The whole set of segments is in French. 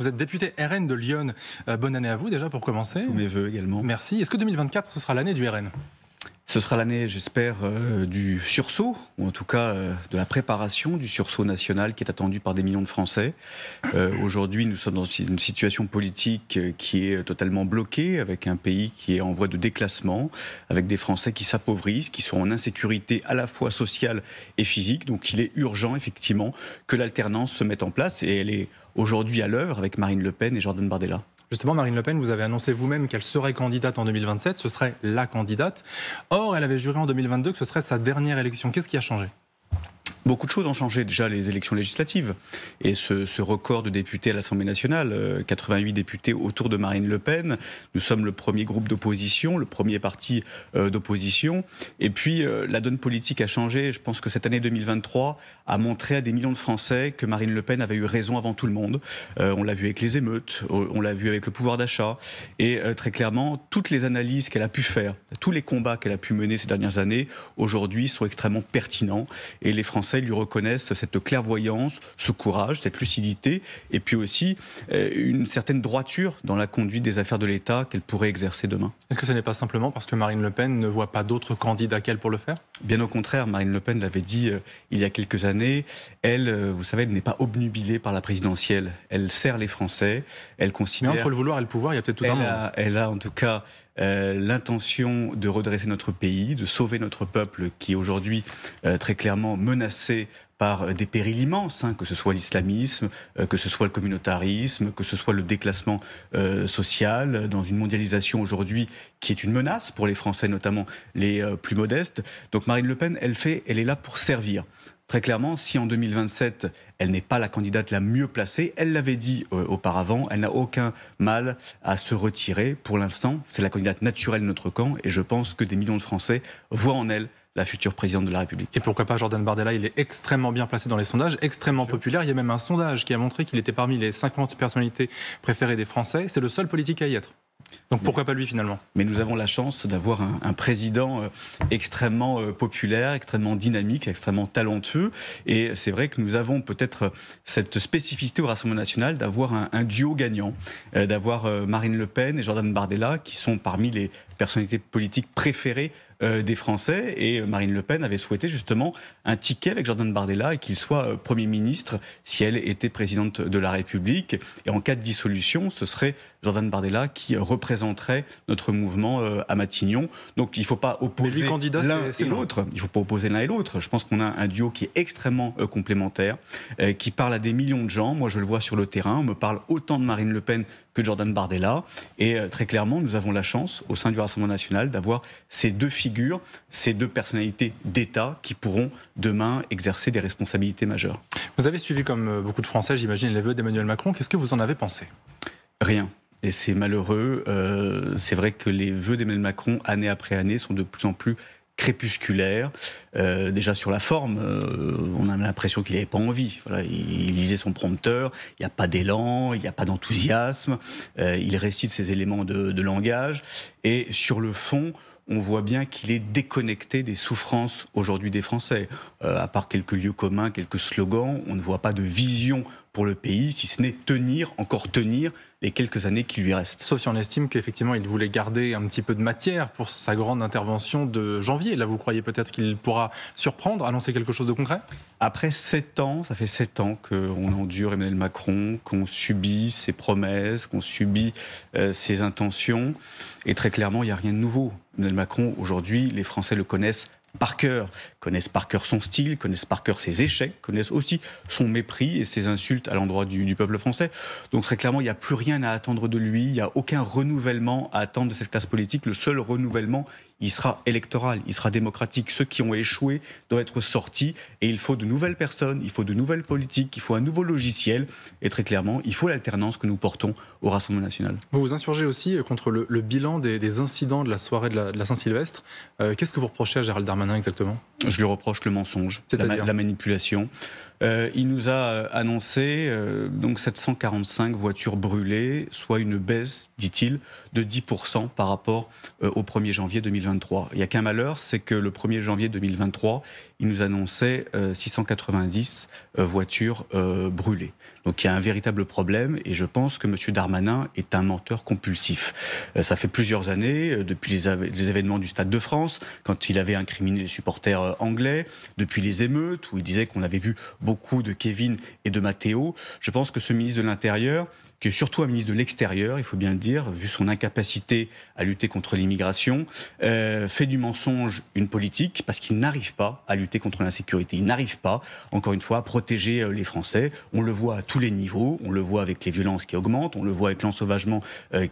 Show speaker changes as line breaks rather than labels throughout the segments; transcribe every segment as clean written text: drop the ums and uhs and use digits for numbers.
Vous êtes député RN de Lyon. Bonne année à vous déjà pour commencer.
Tous mes vœux également.
Merci. Est-ce que 2024, ce sera l'année du RN ?
Ce sera l'année, j'espère, du sursaut, ou en tout cas de la préparation du sursaut national qui est attendu par des millions de Français. Aujourd'hui, nous sommes dans une situation politique qui est totalement bloquée, avec un pays qui est en voie de déclassement, avec des Français qui s'appauvrissent, qui sont en insécurité à la fois sociale et physique. Donc il est urgent, effectivement, que l'alternance se mette en place, et elle est aujourd'hui à l'œuvre avec Marine Le Pen et Jordan Bardella.
Justement, Marine Le Pen, vous avez annoncé vous-même qu'elle serait candidate en 2027, ce serait la candidate. Or, elle avait juré en 2022 que ce serait sa dernière élection. Qu'est-ce qui a changé ?
Beaucoup de choses ont changé. Déjà, les élections législatives et ce record de députés à l'Assemblée nationale, 88 députés autour de Marine Le Pen. Nous sommes le premier groupe d'opposition, le premier parti d'opposition. Et puis, la donne politique a changé. Je pense que cette année 2023 a montré à des millions de Français que Marine Le Pen avait eu raison avant tout le monde. On l'a vu avec les émeutes, on l'a vu avec le pouvoir d'achat. Et très clairement, toutes les analyses qu'elle a pu faire, tous les combats qu'elle a pu mener ces dernières années, aujourd'hui sont extrêmement pertinents. Et les Français lui reconnaissent cette clairvoyance, ce courage, cette lucidité, et puis aussi une certaine droiture dans la conduite des affaires de l'État qu'elle pourrait exercer demain.
Est-ce que ce n'est pas simplement parce que Marine Le Pen ne voit pas d'autres candidats qu'elle pour le faire ?
Bien au contraire, Marine Le Pen l'avait dit il y a quelques années, elle, vous savez, elle n'est pas obnubilée par la présidentielle. Elle sert les Français, elle considère...
Mais entre le vouloir et le pouvoir, il y a peut-être tout un monde.
Elle a en tout cas l'intention de redresser notre pays, de sauver notre peuple qui est aujourd'hui très clairement menacé par des périls immenses, que ce soit l'islamisme, que ce soit le communautarisme, que ce soit le déclassement social, dans une mondialisation aujourd'hui qui est une menace pour les Français, notamment les plus modestes. Donc Marine Le Pen, elle est là pour servir. Très clairement, si en 2027, elle n'est pas la candidate la mieux placée, elle l'avait dit auparavant, elle n'a aucun mal à se retirer. Pour l'instant, c'est la candidate naturelle de notre camp, et je pense que des millions de Français voient en elle la future présidente de la République.
Et pourquoi pas Jordan Bardella, il est extrêmement bien placé dans les sondages, extrêmement populaire. Il y a même un sondage qui a montré qu'il était parmi les 50 personnalités préférées des Français. C'est le seul politique à y être. Donc pourquoi pas lui finalement ?
Mais nous avons la chance d'avoir un président extrêmement populaire, extrêmement dynamique, extrêmement talentueux. Et c'est vrai que nous avons peut-être cette spécificité au Rassemblement national d'avoir un duo gagnant, d'avoir Marine Le Pen et Jordan Bardella qui sont parmi les personnalités politiques préférées des Français. Et Marine Le Pen avait souhaité justement un ticket avec Jordan Bardella et qu'il soit Premier ministre si elle était présidente de la République. Et en cas de dissolution, ce serait Jordan Bardella qui représenterait notre mouvement à Matignon. Donc il ne faut pas opposer l'un et l'autre. Il ne faut pas opposer l'un et l'autre. Je pense qu'on a un duo qui est extrêmement complémentaire, qui parle à des millions de gens. Moi, je le vois sur le terrain. On me parle autant de Marine Le Pen que de Jordan Bardella. Et très clairement, nous avons la chance, au sein du Rassemblement national, d'avoir ces deux figures, ces deux personnalités d'État qui pourront demain exercer des responsabilités majeures.
Vous avez suivi, comme beaucoup de Français, j'imagine, les vœux d'Emmanuel Macron. Qu'est-ce que vous en avez pensé ?
Rien. Et c'est malheureux. C'est vrai que les vœux d'Emmanuel Macron, année après année, sont de plus en plus crépusculaire. Déjà sur la forme, on a l'impression qu'il n'avait pas envie. Voilà, il lisait son prompteur, il n'y a pas d'élan, il n'y a pas d'enthousiasme, il récite ses éléments de langage. Et sur le fond, on voit bien qu'il est déconnecté des souffrances aujourd'hui des Français. À part quelques lieux communs, quelques slogans, on ne voit pas de vision pour le pays, si ce n'est tenir, encore tenir, les quelques années qui lui restent.
Sauf si on estime qu'effectivement, il voulait garder un petit peu de matière pour sa grande intervention de janvier. Là, vous croyez peut-être qu'il pourra surprendre, annoncer quelque chose de concret ?
Après 7 ans, ça fait 7 ans qu'on endure Emmanuel Macron, qu'on subit ses promesses, qu'on subit ses intentions. Et très clairement, il n'y a rien de nouveau. Emmanuel Macron, aujourd'hui, les Français le connaissent par cœur, connaissent par cœur son style, connaissent par cœur ses échecs, connaissent aussi son mépris et ses insultes à l'endroit du peuple français. Donc très clairement, il n'y a plus rien à attendre de lui, il n'y a aucun renouvellement à attendre de cette classe politique. Le seul renouvellement, il sera électoral, il sera démocratique. Ceux qui ont échoué doivent être sortis et il faut de nouvelles personnes, il faut de nouvelles politiques, il faut un nouveau logiciel et très clairement, il faut l'alternance que nous portons au Rassemblement national.
Vous vous insurgez aussi contre le bilan des incidents de la soirée de la Saint-Sylvestre. Qu'est-ce que vous reprochez à Gérald Darmanin exactement ?
Je lui reproche le mensonge, la manipulation. Il nous a annoncé donc 745 voitures brûlées, soit une baisse, dit-il, de 10% par rapport au 1er janvier 2023. Il n'y a qu'un malheur, c'est que le 1er janvier 2023, il nous annonçait 690 voitures brûlées. Donc il y a un véritable problème et je pense que M. Darmanin est un menteur compulsif. Ça fait plusieurs années, depuis les événements du Stade de France, quand il avait incriminé les supporters anglais, depuis les émeutes, où il disait qu'on avait vu beaucoup de Kevin et de Matteo. Je pense que ce ministre de l'Intérieur, qui est surtout un ministre de l'Extérieur, il faut bien le dire, vu son incapacité à lutter contre l'immigration, fait du mensonge une politique parce qu'il n'arrive pas à lutter contre l'insécurité. Il n'arrive pas, encore une fois, à protéger les Français. On le voit à tous les niveaux. On le voit avec les violences qui augmentent. On le voit avec l'ensauvagement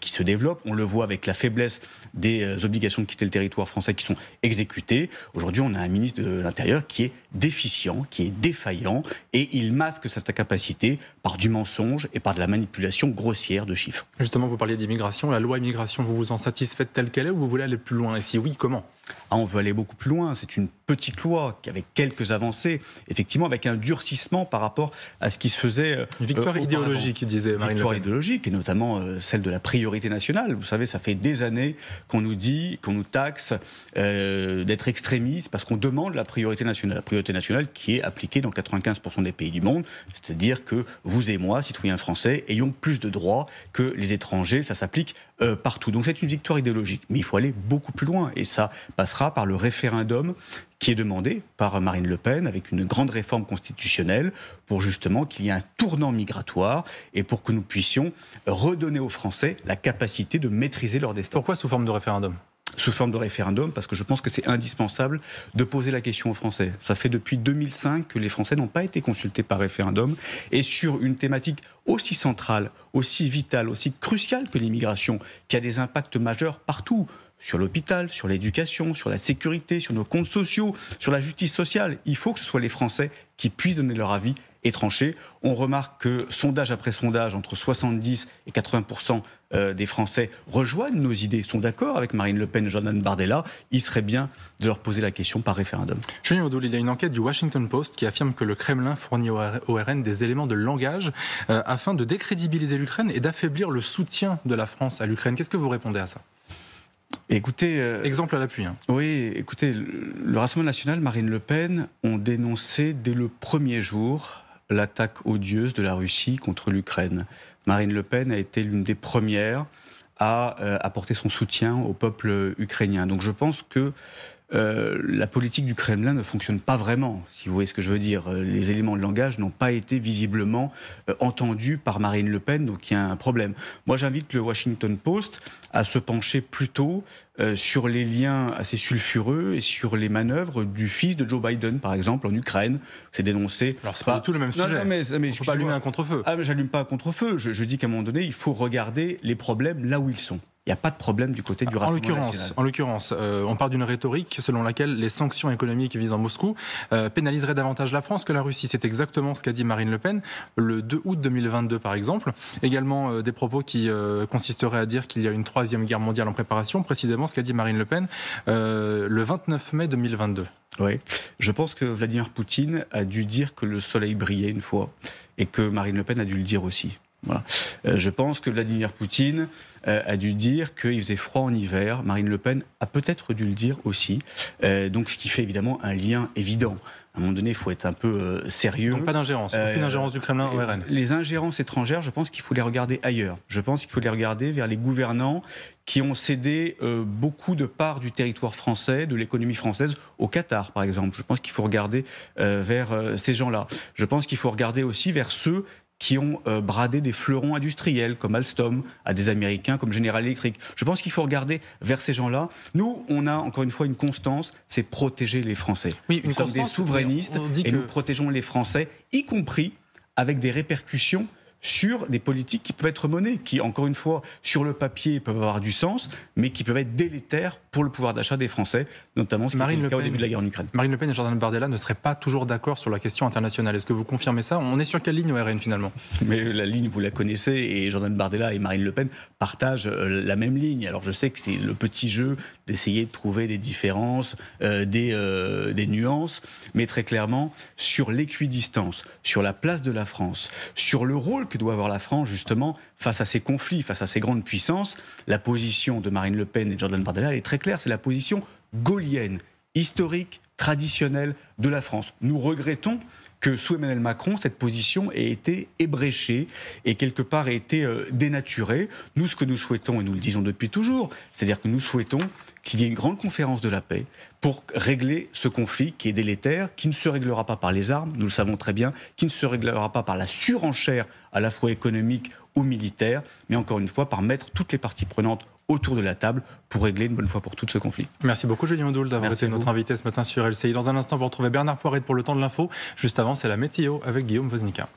qui se développe. On le voit avec la faiblesse des obligations de quitter le territoire français qui sont exécutées. Aujourd'hui, on a un ministre de l'Intérieur qui est déficient, qui est défaillant, et il masque cette incapacité par du mensonge et par de la manipulation grossière de chiffres.
Justement, vous parliez d'immigration. La loi immigration, vous vous en satisfaites telle qu'elle est ou vous voulez aller plus loin? Et si oui, comment?
On veut aller beaucoup plus loin. C'est une petite loi avec quelques avancées, effectivement avec un durcissement par rapport à ce qui se faisait.
Une victoire idéologique, disait Marine Le Pen.
Victoire idéologique, et notamment celle de la priorité nationale. Vous savez, ça fait des années qu'on nous dit, qu'on nous taxe d'être extrémistes parce qu'on demande la priorité nationale. La priorité nationale qui est appliquée dans 95% des pays du monde. C'est-à-dire que vous et moi, citoyens français, ayons plus de droits que les étrangers. Ça s'applique partout. Donc c'est une victoire idéologique. Mais il faut aller beaucoup plus loin. Et ça passera par le référendum qui est demandé par Marine Le Pen avec une grande réforme constitutionnelle pour justement qu'il y ait un tournant migratoire et pour que nous puissions redonner aux Français la capacité de maîtriser leur destin.
Pourquoi sous forme de référendum ?
Sous forme de référendum, parce que je pense que c'est indispensable de poser la question aux Français. Ça fait depuis 2005 que les Français n'ont pas été consultés par référendum, et sur une thématique aussi centrale, aussi vitale, aussi cruciale que l'immigration, qui a des impacts majeurs partout, sur l'hôpital, sur l'éducation, sur la sécurité, sur nos comptes sociaux, sur la justice sociale. Il faut que ce soit les Français qui puissent donner leur avis et trancher. On remarque que sondage après sondage, entre 70 et 80% des Français rejoignent nos idées, sont d'accord avec Marine Le Pen et Jordan Bardella. Il serait bien de leur poser la question par référendum.
Julien Audoul, il y a une enquête du Washington Post qui affirme que le Kremlin fournit au RN des éléments de langage afin de décrédibiliser l'Ukraine et d'affaiblir le soutien de la France à l'Ukraine. Qu'est-ce que vous répondez à ça ?
Écoutez,
exemple à l'appui.
Oui, écoutez, le Rassemblement national, Marine Le Pen, ont dénoncé dès le premier jour l'attaque odieuse de la Russie contre l'Ukraine. Marine Le Pen a été l'une des premières à apporter son soutien au peuple ukrainien. Donc je pense que la politique du Kremlin ne fonctionne pas vraiment, si vous voyez ce que je veux dire. Les éléments de langage n'ont pas été visiblement entendus par Marine Le Pen, donc il y a un problème. Moi, j'invite le Washington Post à se pencher plutôt sur les liens assez sulfureux et sur les manœuvres du fils de Joe Biden, par exemple, en Ukraine. C'est dénoncé.
Alors, c'est pas du tout le même sujet.
Mais
il ne faut pas allumer un contre-feu.
Ah, mais j'allume pas un contre-feu. Je dis qu'à un moment donné, il faut regarder les problèmes là où ils sont. Il n'y a pas de problème du côté du Rassemblement national.
En l'occurrence, on parle d'une rhétorique selon laquelle les sanctions économiques visant Moscou pénaliseraient davantage la France que la Russie. C'est exactement ce qu'a dit Marine Le Pen le 2 août 2022, par exemple. Également des propos qui consisteraient à dire qu'il y a une troisième guerre mondiale en préparation, précisément ce qu'a dit Marine Le Pen le 29 mai 2022.
Oui, je pense que Vladimir Poutine a dû dire que le soleil brillait une fois et que Marine Le Pen a dû le dire aussi. Voilà. Je pense que Vladimir Poutine a dû dire qu'il faisait froid en hiver. Marine Le Pen a peut-être dû le dire aussi. Donc, ce qui fait évidemment un lien évident. À un moment donné, il faut être un peu sérieux.
Donc pas d'ingérence, aucune ingérence du Kremlin au RN.
Les ingérences étrangères, je pense qu'il faut les regarder ailleurs. Je pense qu'il faut les regarder vers les gouvernants qui ont cédé beaucoup de parts du territoire français, de l'économie française, au Qatar, par exemple. Je pense qu'il faut regarder vers ces gens-là. Je pense qu'il faut regarder aussi vers ceux qui ont bradé des fleurons industriels comme Alstom à des Américains comme General Electric. Je pense qu'il faut regarder vers ces gens-là. Nous, on a encore une fois une constance, c'est protéger les Français.
Oui,
nous sommes des souverainistes et nous protégeons les Français, y compris avec des répercussions sur des politiques qui peuvent être menées, qui, encore une fois, sur le papier, peuvent avoir du sens, mais qui peuvent être délétères pour le pouvoir d'achat des Français, notamment ce qui était le cas au début de la guerre en Ukraine.
Marine Le Pen et Jordan Bardella ne seraient pas toujours d'accord sur la question internationale. Est-ce que vous confirmez ça ? On est sur quelle ligne au RN finalement ?
Mais la ligne, vous la connaissez, et Jordan Bardella et Marine Le Pen partagent la même ligne. Alors je sais que c'est le petit jeu d'essayer de trouver des différences, des nuances, mais très clairement, sur l'équidistance, sur la place de la France, sur le rôle que doit avoir la France, justement, face à ces conflits, face à ces grandes puissances, la position de Marine Le Pen et de Jordan Bardella est très claire, c'est la position gaullienne, historique, traditionnelle de la France. Nous regrettons que sous Emmanuel Macron, cette position ait été ébréchée et quelque part ait été dénaturée. Nous, ce que nous souhaitons, et nous le disons depuis toujours, c'est-à-dire que nous souhaitons qu'il y ait une grande conférence de la paix pour régler ce conflit qui est délétère, qui ne se réglera pas par les armes, nous le savons très bien, qui ne se réglera pas par la surenchère à la fois économique ou militaire, mais encore une fois par mettre toutes les parties prenantes autour de la table pour régler une bonne fois pour toutes ce conflit.
Merci beaucoup Julien Odoul d'avoir été notre invité ce matin sur LCI. Dans un instant, vous retrouvez Bernard Poiret pour le temps de l'info. Juste avant, c'est la météo avec Guillaume Woznica.